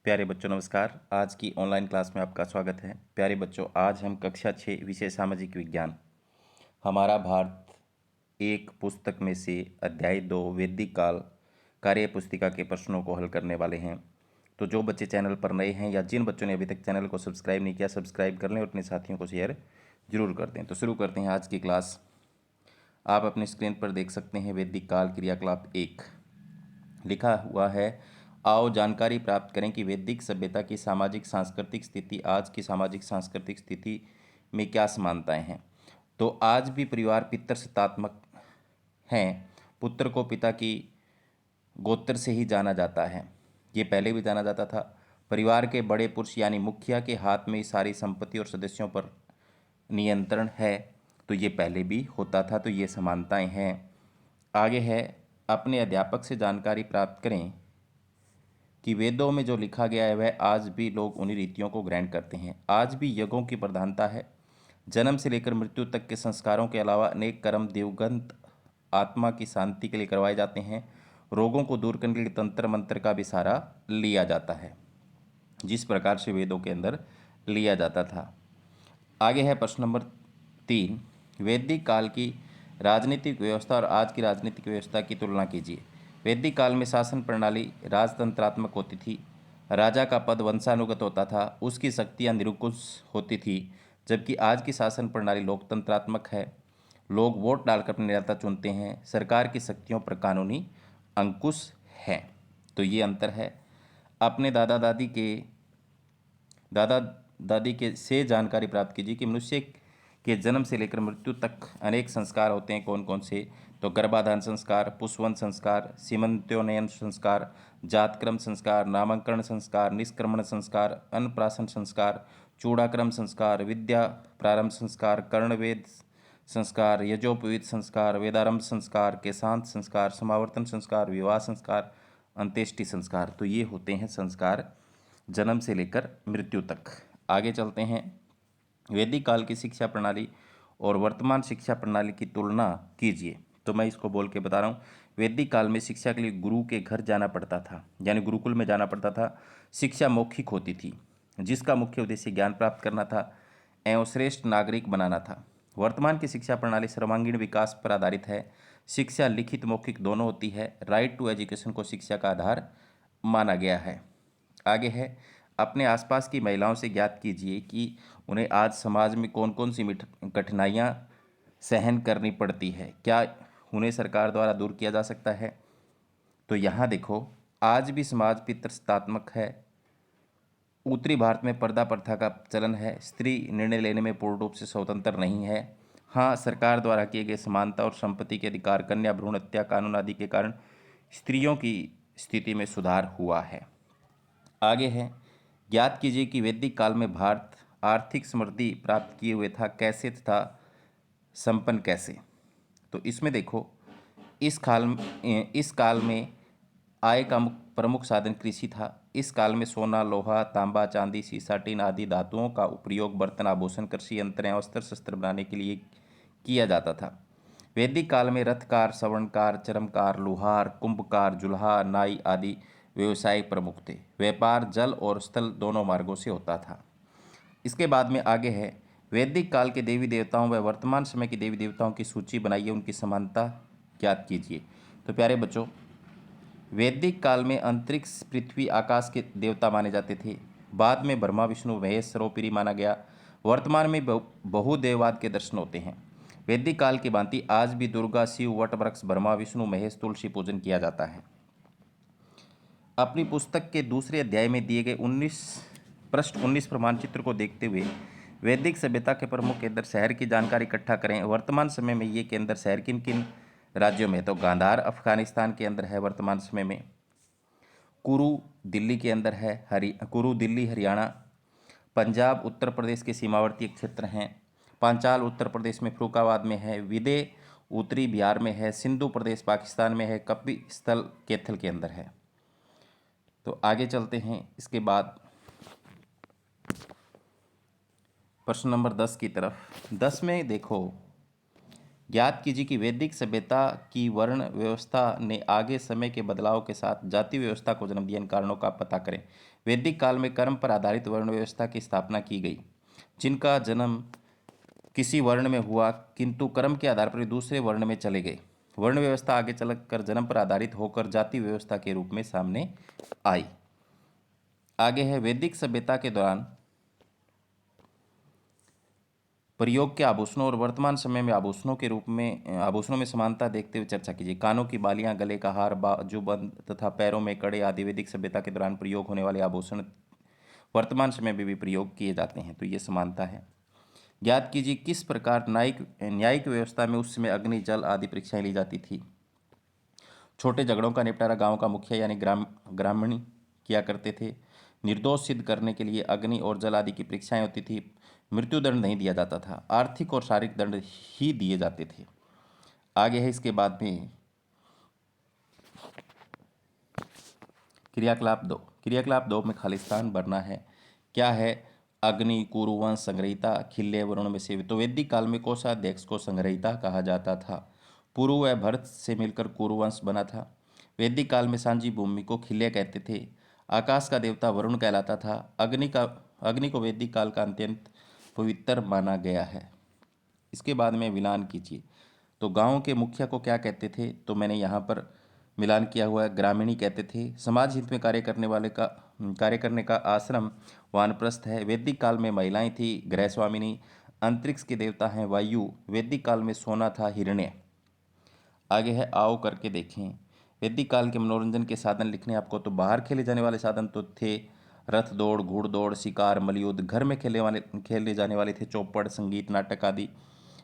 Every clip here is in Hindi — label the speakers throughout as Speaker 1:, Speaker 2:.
Speaker 1: प्यारे बच्चों नमस्कार। आज की ऑनलाइन क्लास में आपका स्वागत है। प्यारे बच्चों, आज हम कक्षा 6 विषय सामाजिक विज्ञान हमारा भारत एक पुस्तक में से अध्याय 2 वैदिक काल कार्य पुस्तिका के प्रश्नों को हल करने वाले हैं। तो जो बच्चे चैनल पर नए हैं या जिन बच्चों ने अभी तक चैनल को सब्सक्राइब नहीं किया, सब्सक्राइब कर लें और अपने साथियों को शेयर जरूर कर दें। तो शुरू करते हैं आज की क्लास। आप अपने स्क्रीन पर देख सकते हैं वैदिक काल क्रियाकलाप 1 लिखा हुआ है। आओ जानकारी प्राप्त करें कि वैदिक सभ्यता की सामाजिक सांस्कृतिक स्थिति आज की सामाजिक सांस्कृतिक स्थिति में क्या समानताएं हैं। तो आज भी परिवार पितृसत्तात्मक हैं। पुत्र को पिता की गोत्र से ही जाना जाता है। ये पहले भी जाना जाता था। परिवार के बड़े पुरुष यानी मुखिया के हाथ में सारी संपत्ति और सदस्यों पर नियंत्रण है। तो ये पहले भी होता था। तो ये समानताएं हैं। आगे है, अपने अध्यापक से जानकारी प्राप्त करें कि वेदों में जो लिखा गया है वह आज भी लोग उन्हीं रीतियों को ग्रहण करते हैं। आज भी यज्ञों की प्रधानता है। जन्म से लेकर मृत्यु तक के संस्कारों के अलावा अनेक कर्म दिवंगत आत्मा की शांति के लिए करवाए जाते हैं। रोगों को दूर करने के लिए तंत्र मंत्र का भी सहारा लिया जाता है, जिस प्रकार से वेदों के अंदर लिया जाता था। आगे है प्रश्न नंबर 3, वैदिक काल की राजनीतिक व्यवस्था और आज की राजनीतिक व्यवस्था की तुलना कीजिए। वैदिक काल में शासन प्रणाली राजतंत्रात्मक होती थी। राजा का पद वंशानुगत होता था, उसकी शक्तियाँ निरंकुश होती थी। जबकि आज की शासन प्रणाली लोकतंत्रात्मक है। लोग वोट डालकर अपने नेता चुनते हैं। सरकार की शक्तियों पर कानूनी अंकुश है। तो ये अंतर है। अपने दादा दादी के से जानकारी प्राप्त कीजिए कि मनुष्य के जन्म से लेकर मृत्यु तक अनेक संस्कार होते हैं। कौन कौन से? तो गर्भाधान संस्कार, पुष्पवंत संस्कार, सीमंत्योनयन संस्कार, जातक्रम संस्कार, नामकरण संस्कार, निष्क्रमण संस्कार, अन्नप्राशन संस्कार, चूड़ाक्रम संस्कार, विद्या प्रारंभ संस्कार, कर्णवेद संस्कार, यजोपवीत संस्कार, वेदारंभ संस्कार, केशांत संस्कार, समावर्तन संस्कार, विवाह संस्कार, अंत्येष्टि संस्कार। तो ये होते हैं संस्कार जन्म से लेकर मृत्यु तक। आगे चलते हैं। वैदिक काल की शिक्षा प्रणाली और वर्तमान शिक्षा प्रणाली की तुलना कीजिए। तो मैं इसको बोल के बता रहा हूँ। वैदिक काल में शिक्षा के लिए गुरु के घर जाना पड़ता था, यानी गुरुकुल में जाना पड़ता था। शिक्षा मौखिक होती थी, जिसका मुख्य उद्देश्य ज्ञान प्राप्त करना था एवं श्रेष्ठ नागरिक बनाना था। वर्तमान की शिक्षा प्रणाली सर्वांगीण विकास पर आधारित है। शिक्षा लिखित मौखिक दोनों होती है। राइट टू एजुकेशन को शिक्षा का आधार माना गया है। आगे है, अपने आसपास की महिलाओं से ज्ञात कीजिए कि उन्हें आज समाज में कौन कौन सी कठिनाइयाँ सहन करनी पड़ती है। क्या उन्हें सरकार द्वारा दूर किया जा सकता है? तो यहाँ देखो, आज भी समाज पितृसत्तात्मक है। उत्तरी भारत में पर्दा प्रथा का चलन है। स्त्री निर्णय लेने में पूर्ण रूप से स्वतंत्र नहीं है। हाँ, सरकार द्वारा किए गए समानता और संपत्ति के अधिकार, कन्या भ्रूण हत्या कानून आदि के कारण स्त्रियों की स्थिति में सुधार हुआ है। आगे है, ज्ञात कीजिए कि वैदिक काल में भारत आर्थिक समृद्धि प्राप्त किए हुए था कैसे तथा संपन्न कैसे। तो इसमें देखो, इस काल में आय का प्रमुख साधन कृषि था। इस काल में सोना, लोहा, तांबा, चांदी, सीसा, टीन आदि धातुओं का उपयोग बर्तन, आभूषण, कृषि यंत्र एवं अस्त्र शस्त्र बनाने के लिए किया जाता था। वैदिक काल में रथकार, सवर्णकार, चरमकार, लुहार, कुंभकार, जुल्हा, नाई आदि व्यवसाय प्रमुख थे। व्यापार जल और स्थल दोनों मार्गों से होता था। इसके बाद में आगे है, वैदिक काल के देवी देवताओं व वर्तमान समय के देवी देवताओं की सूची बनाइए, उनकी समानता ज्ञात कीजिए। तो प्यारे बच्चों, वैदिक काल में अंतरिक्ष, पृथ्वी, आकाश के देवता माने जाते थे। बाद में ब्रह्मा, विष्णु, महेश, सर्वोपरि माना गया। वर्तमान में बहुदेववाद के दर्शन होते हैं। वैदिक काल की भांति आज भी दुर्गा, शिव, वट वृक्ष, ब्रह्मा, विष्णु, महेश, तुलसी पूजन किया जाता है। अपनी पुस्तक के दूसरे अध्याय में दिए गए 19 प्रमाणचित्र को देखते हुए वैदिक सभ्यता के प्रमुख केंद्र शहर की जानकारी इकट्ठा करें। वर्तमान समय में ये केंद्र शहर किन किन राज्यों में? तो गांधार अफगानिस्तान के अंदर है वर्तमान समय में। कुरु दिल्ली के अंदर है। कुरु दिल्ली हरियाणा। पंजाब उत्तर प्रदेश के सीमावर्ती क्षेत्र हैं। पांचाल उत्तर प्रदेश में फरुखाबाद में है। विदेह उत्तरी बिहार में है। सिंधु प्रदेश पाकिस्तान में है। कपी स्थल कैथल के अंदर है। तो आगे चलते हैं। इसके बाद प्रश्न नंबर 10 की तरफ। 10 में देखो, ज्ञात कीजिए कि वैदिक सभ्यता की वर्ण व्यवस्था ने आगे समय के बदलाव के साथ जाति व्यवस्था को जन्म दिया। इन कारणों का पता करें। वैदिक काल में कर्म पर आधारित वर्ण व्यवस्था की स्थापना की गई, जिनका जन्म किसी वर्ण में हुआ किंतु कर्म के आधार पर वे दूसरे वर्ण में चले गए। वर्ण व्यवस्था आगे चलकर जन्म पर आधारित होकर जाति व्यवस्था के रूप में सामने आई। आगे है वैदिक सभ्यता के दौरान प्रयोग के आभूषणों और वर्तमान समय में आभूषणों के रूप में आभूषणों में समानता देखते हुए चर्चा कीजिए। कानों की बालियां, गले का हार, बाजूबंद तथा पैरों में कड़े आदि वैदिक सभ्यता के दौरान प्रयोग होने वाले आभूषण वर्तमान समय में भी प्रयोग किए जाते हैं, तो ये समानता है। ज्ञात कीजिए किस प्रकार न्यायिक व्यवस्था में उस समय अग्नि, जल आदि परीक्षाएं ली जाती थी। छोटे झगड़ों का निपटारा गांव का मुखिया यानी ग्रामीण किया करते थे। निर्दोष सिद्ध करने के लिए अग्नि और जल आदि की परीक्षाएं होती थी। मृत्युदंड नहीं दिया जाता था, आर्थिक और शारीरिक दंड ही दिए जाते थे। आगे है इसके बाद में क्रियाकलाप 2। क्रियाकलाप 2 में खालिस्तान भरना है। क्या है? अग्नि, कुरुवंश, संग्रहिता, खिल्य वरुण में से। तो वैदिक काल में कोषाध्यक्ष को संग्रहिता कहा जाता था। पुरु व भरत से मिलकर कुरुवंश बना था। वैदिक काल में सांझी भूमि को खिल्य कहते थे। आकाश का देवता वरुण कहलाता था। अग्नि को वैदिक काल का अत्यंत पवित्र माना गया है। इसके बाद में मिलान कीजिए। तो गांव के मुखिया को क्या कहते थे? तो मैंने यहाँ पर मिलान किया हुआ है, ग्रामीणी कहते थे। समाज हित में कार्य करने का आश्रम वानप्रस्थ है। वैदिक काल में महिलाएं थी गृह स्वामिनी। अंतरिक्ष के देवता हैं वायु। वैदिक काल में सोना था हिरण्य। आगे है आओ करके देखें। वैदिक काल के मनोरंजन के साधन लिखने आपको। तो बाहर खेले जाने वाले साधन तो थे रथ दौड़, घुड़दौड़, शिकार, मलयुद्ध। घर में खेले जाने वाले थे चौपड़, संगीत, नाटक आदि।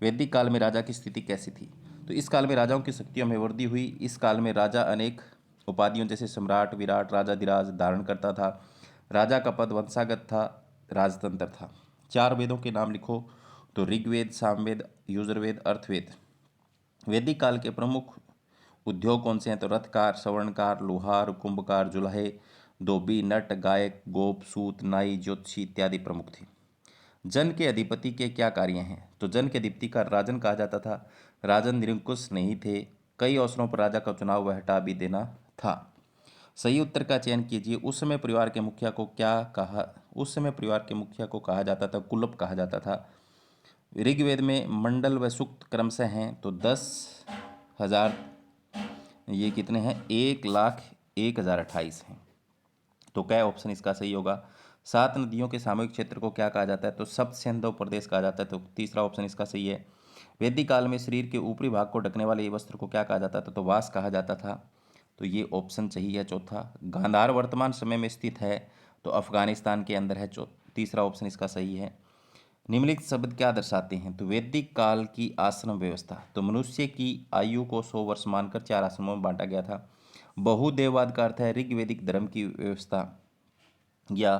Speaker 1: वैदिक काल में राजा की स्थिति कैसी थी? तो इस काल में राजाओं की शक्तियों में वृद्धि हुई। इस काल में राजा अनेक उपाधियों जैसे सम्राट, विराट, राजाधिराज धारण करता था। राजा का पद वंशागत था, राजतंत्र था। 4 वेदों के नाम लिखो। तो ऋग्वेद, सामवेद, यजुर्वेद, अर्थवेद। वैदिक काल के प्रमुख उद्योग कौन से हैं? तो रथकार, सवर्णकार, लोहार, कुंभकार, जुलाहे, धोबी, नट, गायक, गोप, सूत, नाई, ज्योतिषी इत्यादि प्रमुख थे। जन के अधिपति के क्या कार्य हैं? तो जन के अधिपति का राजन कहा जाता था। राजन निरंकुश नहीं थे। कई अवसरों पर राजा का चुनाव व हटा भी देना था। सही उत्तर का चयन कीजिए। उस समय परिवार के मुखिया को कहा जाता था, कुलप कहा जाता था। ऋग्वेद में मंडल व सूक्त क्रमशः हैं। तो 10,000, ये कितने हैं? 1,01,028 हैं। तो क्या ऑप्शन इसका सही होगा? 7 नदियों के सामूहिक क्षेत्र को क्या कहा जाता है? तो सप्त सिंधु प्रदेश कहा जाता है। तो तीसरा ऑप्शन इसका सही है। वैदिक काल में शरीर के ऊपरी भाग को ढकने वाले वस्त्र को क्या कहा जाता था? तो वास कहा जाता था। तो ये ऑप्शन सही है चौथा। गांधार वर्तमान समय में स्थित है। तो अफगानिस्तान के अंदर है। तीसरा ऑप्शन इसका सही है। निम्नलिखित शब्द क्या दर्शाते हैं? तो वैदिक काल की आश्रम व्यवस्था। तो मनुष्य की आयु को 100 वर्ष मानकर 4 आश्रमों में बांटा गया था। बहुदेववाद का अर्थ है ऋग्वैदिक धर्म की व्यवस्था या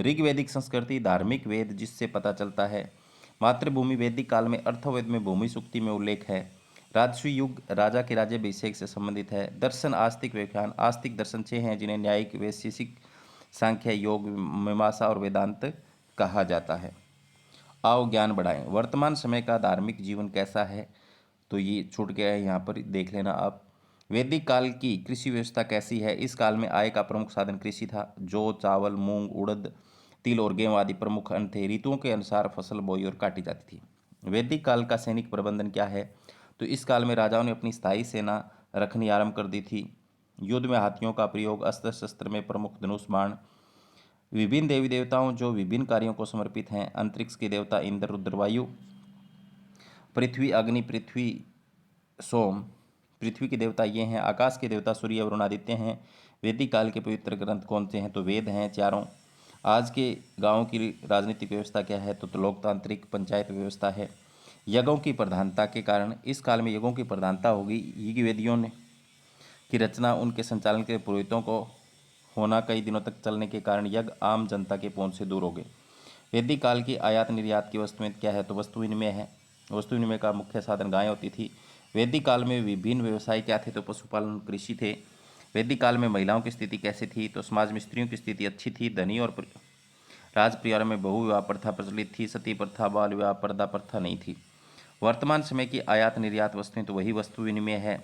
Speaker 1: ऋग्वैदिक संस्कृति, धार्मिक वेद जिससे पता चलता है। मातृभूमि वैदिक काल में अर्थवेद में भूमि सूक्ति में उल्लेख है। राजस्वी युग राजा के राज्याभिषेक से संबंधित है। दर्शन, आस्तिक, व्याख्यान। आस्तिक दर्शन 6 हैं जिन्हें न्यायिक, वैशेषिक, सांख्य, योग, मीमांसा और वेदांत कहा जाता है। आओ ज्ञान बढ़ाएं। वर्तमान समय का धार्मिक जीवन कैसा है? तो ये छूट गया है, यहाँ पर देख लेना आप। वैदिक काल की कृषि व्यवस्था कैसी है? इस काल में आय का प्रमुख साधन कृषि था। जौ, चावल, मूंग, उड़द, तिल और गेहूं आदि प्रमुख अन्न थे। ऋतुओं के अनुसार फसल बोई और काटी जाती थी। वैदिक काल का सैनिक प्रबंधन क्या है? तो इस काल में राजाओं ने अपनी स्थायी सेना रखनी आरंभ कर दी थी। युद्ध में हाथियों का प्रयोग, अस्त्र शस्त्र में प्रमुख धनुष, बाण। विभिन्न देवी देवताओं जो विभिन्न कार्यों को समर्पित हैं। अंतरिक्ष के देवता इंद्र, रुद्र, वायु। पृथ्वी, अग्नि, पृथ्वी, सोम। पृथ्वी के देवता ये हैं। आकाश के देवता सूर्य, वरुण, आदित्य हैं। वैदिक काल के पवित्र ग्रंथ कौन से हैं? तो वेद हैं चारों। आज के गांव की राजनीतिक व्यवस्था क्या है? तो लोकतांत्रिक पंचायत व्यवस्था है। यज्ञों की प्रधानता के कारण इस काल में यज्ञों की प्रधानता होगी। ऋग्वेदियों ने की रचना, उनके संचालन के पुरोहितों को होना, कई दिनों तक चलने के कारण यज्ञ आम जनता के पहुंच से दूर हो गए। वैदिक काल की आयात निर्यात की वस्तु में क्या है? तो वस्तु विनिमय है। वस्तु विनिमय का मुख्य साधन गाय होती थी। वैदिक काल में विभिन्न व्यवसाय क्या थे? तो पशुपालन, कृषि थे। वैदिक काल में महिलाओं की स्थिति कैसी थी? तो समाज में स्त्रियों की स्थिति अच्छी थी। धनी और राज परिवार में बहु विवाह प्रथा प्रचलित थी, सती प्रथा, बाल विवाह, पर्दा प्रथा नहीं थी। वर्तमान समय की आयात निर्यात वस्तुएं तो वही वस्तु विनिमय है।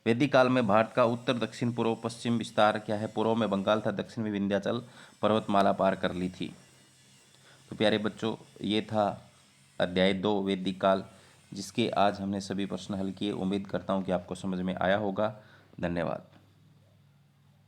Speaker 1: वैदिक काल में भारत का उत्तर, दक्षिण, पूर्व, पश्चिम विस्तार क्या है? पूर्व में बंगाल था, दक्षिण में विंध्याचल पर्वतमाला पार कर ली थी। तो प्यारे बच्चों, ये था अध्याय 2 वैदिक काल, जिसके आज हमने सभी प्रश्न हल किए। उम्मीद करता हूँ कि आपको समझ में आया होगा। धन्यवाद।